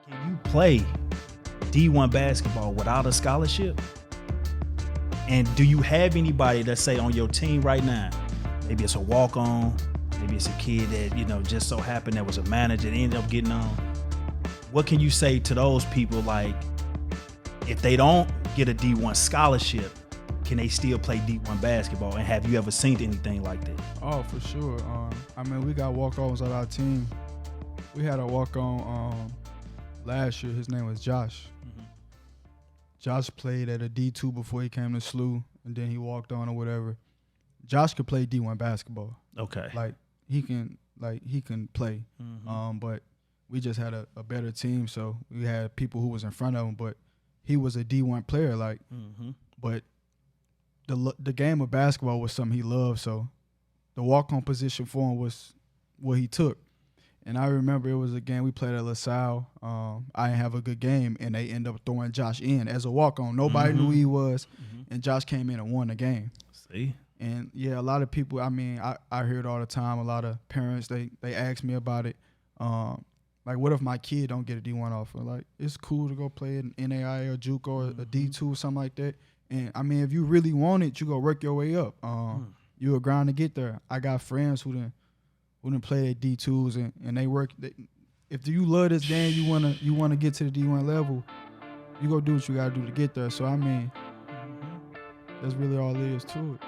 Can you play D1 basketball without a scholarship? And do you have anybody that's say on your team right now? Maybe it's a walk-on, maybe it's a kid that, just so happened that was a manager and ended up getting on. What can you say to those people, like, if they don't get a D1 scholarship, can they still play D1 basketball? And have you ever seen anything like that? Oh, for sure. We got walk-ons on our team. We had a walk-on last year. His name was Josh. Mm-hmm. Josh played at a D2 before he came to SLU, and then he walked on or whatever. Josh could play D1 basketball. Okay. He can play. Mm-hmm. But we just had a better team, so we had people who was in front of him, but he was a D1 player, mm-hmm. But the game of basketball was something he loved, so the walk-on position for him was what he took. And I remember it was a game we played at LaSalle. I didn't have a good game, and they ended up throwing Josh in as a walk-on. Nobody knew who he was, and Josh came in and won the game. See? And, yeah, a lot of people, I hear it all the time. A lot of parents, they ask me about it. What if my kid don't get a D1 offer? It's cool to go play an NAI or JUCO or a D2 or something like that. And, if you really want it, you go work your way up. You a grind to get there. I got friends who didn't play at D2s and they work. If you love this game, you wanna get to the D1 level, you go do what you gotta do to get there. So that's really all there is to it.